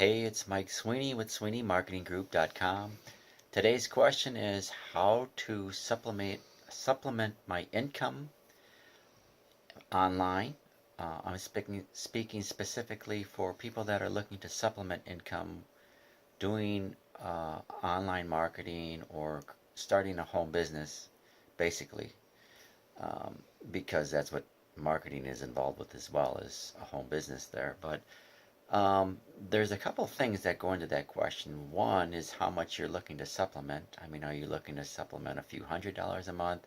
Hey, it's Mike Sweeney with SweeneyMarketingGroup.com. Today's question is how to supplement my income online. I'm speaking specifically for people that are looking to supplement income doing online marketing or starting a home business, basically, um, because that's what marketing is involved with as well as a home business there. But there's a couple things that go into that question. One is how much you're looking to supplement. I mean, are you looking to supplement a few $100s a month,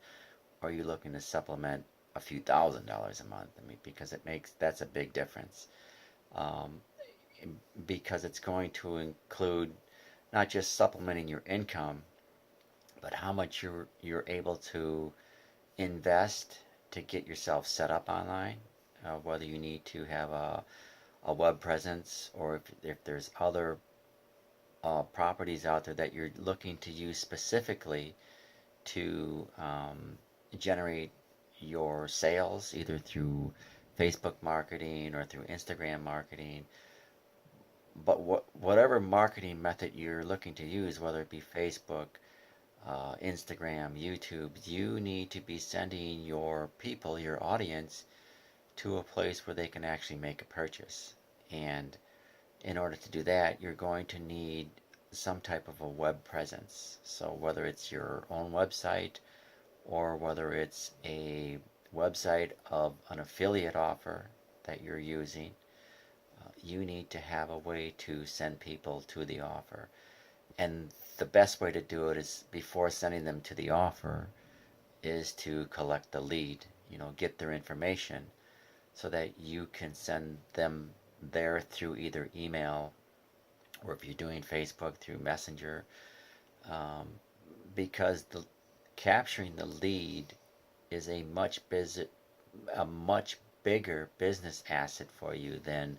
or are you looking to supplement a few $1,000s a month? I mean, because that's a big difference. Um, because it's going to include not just supplementing your income, but how much you're able to invest to get yourself set up online. Whether you need to have a web presence, or if there's other properties out there that you're looking to use specifically to generate your sales, either through Facebook marketing or through Instagram marketing. But whatever marketing method you're looking to use, whether it be Facebook, Instagram, YouTube, you need to be sending your people, your audience, to a place where they can actually make a purchase. And in order to do that, you're going to need some type of a web presence. So whether it's your own website or whether it's a website of an affiliate offer that you're using, you need to have a way to send people to the offer. And the best way to do it is, before sending them to the offer, is to collect the lead, get their information so that you can send them there through either email, or if you're doing Facebook, through Messenger, um, because capturing the lead is a much bigger business asset for you than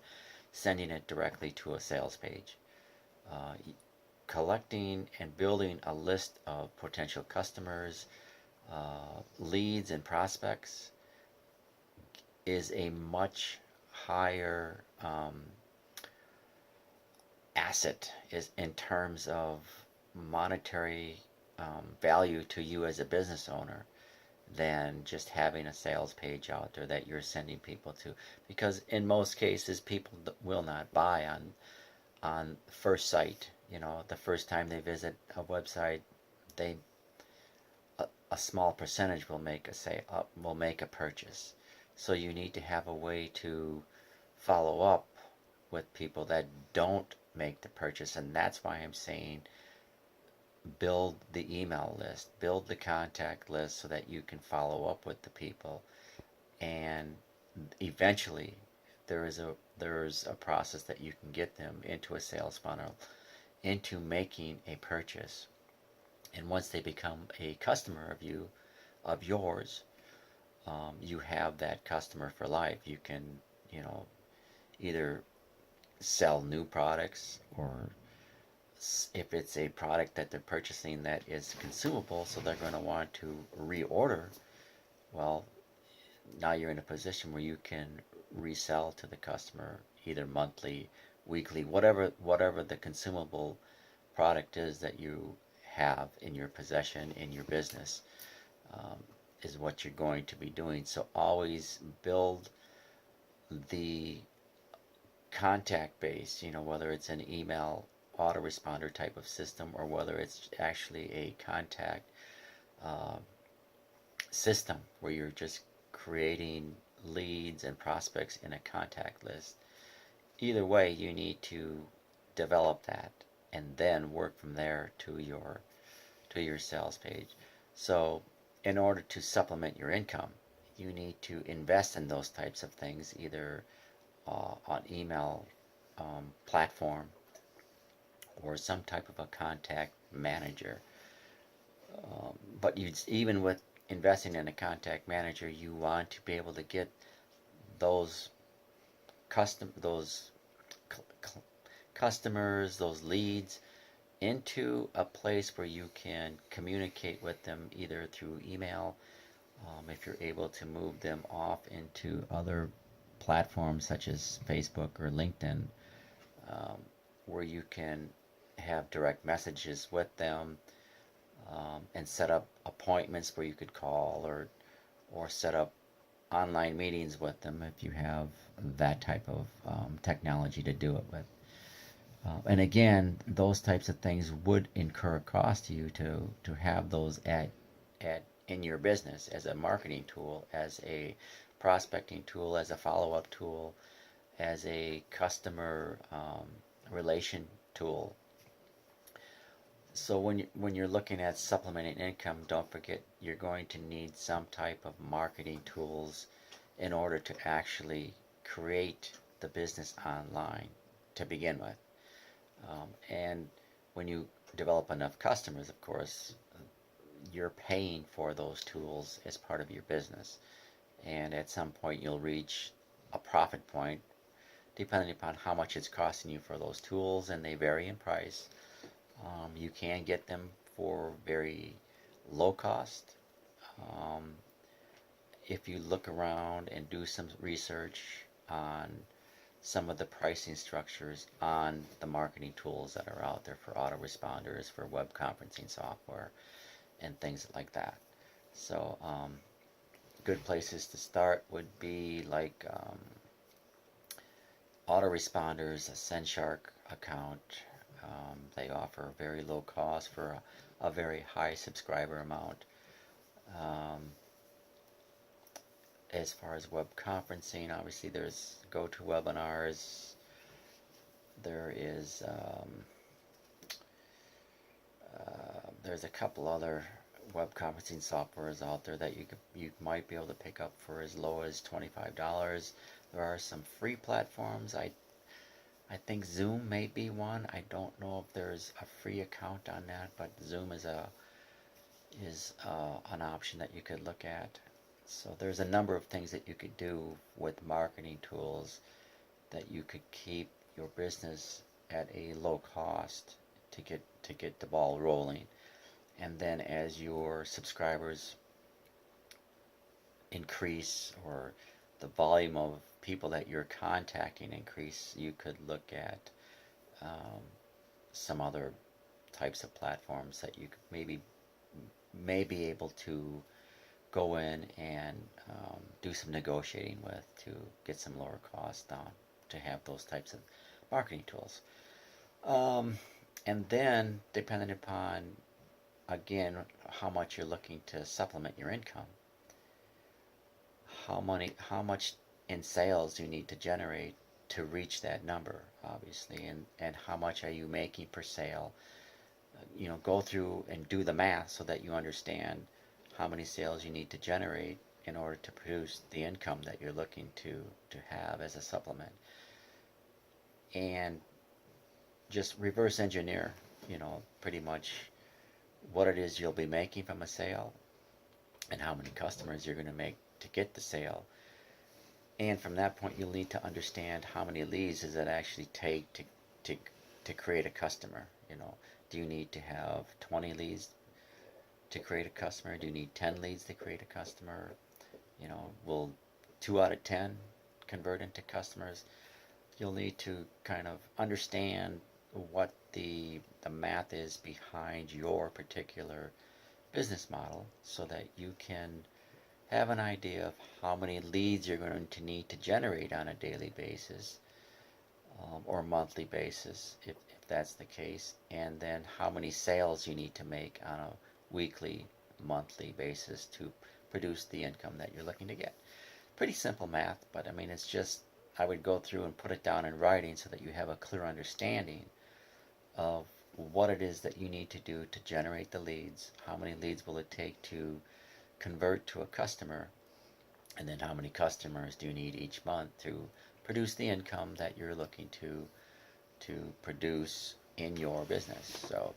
sending it directly to a sales page. Uh, Collecting and building a list of potential customers, leads, and prospects is a much higher asset, is in terms of monetary value to you as a business owner, than just having a sales page out there that you're sending people to. Because in most cases, people will not buy on first sight. The first time they visit a website, they a small percentage will make a purchase. So you need to have a way to follow up with people that don't make the purchase, and that's why I'm saying build the email list, build the contact list, so that you can follow up with the people. And eventually there's a process that you can get them into a sales funnel, into making a purchase. And once they become a customer of yours, you have that customer for life. You can, either sell new products, or if it's a product that they're purchasing that is consumable, so they're going to want to reorder, well, now you're in a position where you can resell to the customer either monthly, weekly, whatever the consumable product is that you have in your possession, in your business, um, is what you're going to be doing. So always build the contact base, whether it's an email autoresponder type of system, or whether it's actually a contact uh, system where you're just creating leads and prospects in a contact list. Either way, you need to develop that and then work from there to your sales page. So in order to supplement your income, you need to invest in those types of things, either on email platform, or some type of a contact manager. But even with investing in a contact manager, you want to be able to get those those customers, those leads, into a place where you can communicate with them either through email, if you're able to move them off into other platforms such as Facebook or LinkedIn, um, where you can have direct messages with them, and set up appointments where you could call, or set up online meetings with them if you have that type of technology to do it with. And again, those types of things would incur a cost to you to have those at in your business as a marketing tool, as a prospecting tool, as a follow-up tool, as a customer relation tool. So when you're looking at supplementing income, don't forget you're going to need some type of marketing tools in order to actually create the business online to begin with. And when you develop enough customers, of course, you're paying for those tools as part of your business. And at some point, you'll reach a profit point, depending upon how much it's costing you for those tools, and they vary in price. You can get them for very low cost. Um, if you look around and do some research on some of the pricing structures on the marketing tools that are out there for autoresponders, for web conferencing software, and things like that. So, good places to start would be like autoresponders, a Senshark account. They offer very low cost for a very high subscriber amount. Um, as far as web conferencing, obviously there's GoToWebinars. There is there's a couple other web conferencing softwares out there that you might be able to pick up for as low as $25. There are some free platforms. I think Zoom may be one. I don't know if there's a free account on that, but Zoom is an option that you could look at. So there's a number of things that you could do with marketing tools that you could keep your business at a low cost to get the ball rolling. And then as your subscribers increase, or the volume of people that you're contacting increase, you could look at um, some other types of platforms that you could may be able to go in and do some negotiating with to get some lower cost on to have those types of marketing tools. Um, and then, depending upon, again, how much you're looking to supplement your income, how much in sales you need to generate to reach that number, obviously, and how much are you making per sale. Go through and do the math so that you understand how many sales you need to generate in order to produce the income that you're looking to have as a supplement. And just reverse engineer, pretty much what it is you'll be making from a sale and how many customers you're going to make to get the sale. And from that point, you'll need to understand how many leads does it actually take to create a customer. Do you need to have 20 leads to create a customer? Do you need 10 leads to create a customer? Will 2 out of 10 convert into customers? You'll need to kind of understand what the math is behind your particular business model so that you can have an idea of how many leads you're going to need to generate on a daily basis, or monthly basis if that's the case, and then how many sales you need to make on a weekly, monthly basis to produce the income that you're looking to get. Pretty simple math, but I mean, it's just, I would go through and put it down in writing so that you have a clear understanding of what it is that you need to do to generate the leads, how many leads will it take to convert to a customer, and then how many customers do you need each month to produce the income that you're looking to produce in your business. So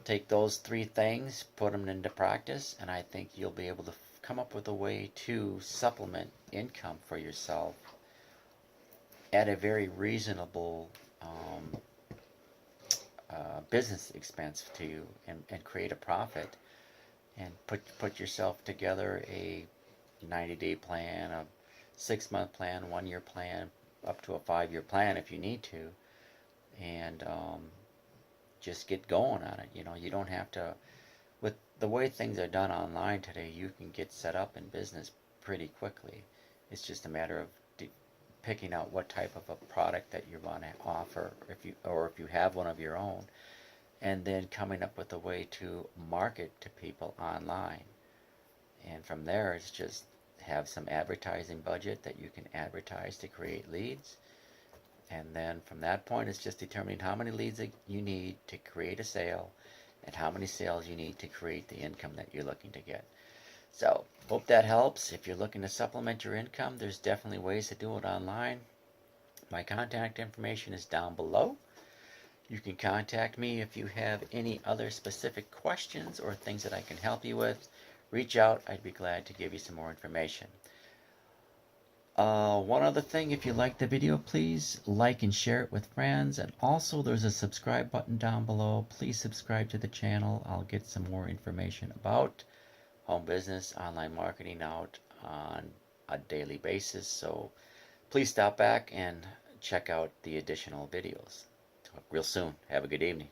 take those 3 things, put them into practice, and I think you'll be able to come up with a way to supplement income for yourself at a very reasonable business expense to you, and create a profit, and put yourself together a 90-day plan, a 6-month plan, 1-year plan, up to a 5-year plan if you need to, and just get going on it. You don't have to, with the way things are done online today, you can get set up in business pretty quickly. It's just a matter of picking out what type of a product that you want to offer, if you have one of your own, and then coming up with a way to market to people online. And from there, it's just have some advertising budget that you can advertise to create leads. And then from that point, it's just determining how many leads you need to create a sale and how many sales you need to create the income that you're looking to get. So, hope that helps. If you're looking to supplement your income, there's definitely ways to do it online. My contact information is down below. You can contact me if you have any other specific questions or things that I can help you with. Reach out. I'd be glad to give you some more information. One other thing, if you like the video, please like and share it with friends. And also, there's a subscribe button down below. Please subscribe to the channel. I'll get some more information about home business, online marketing out on a daily basis. So please stop back and check out the additional videos. Talk real soon. Have a good evening.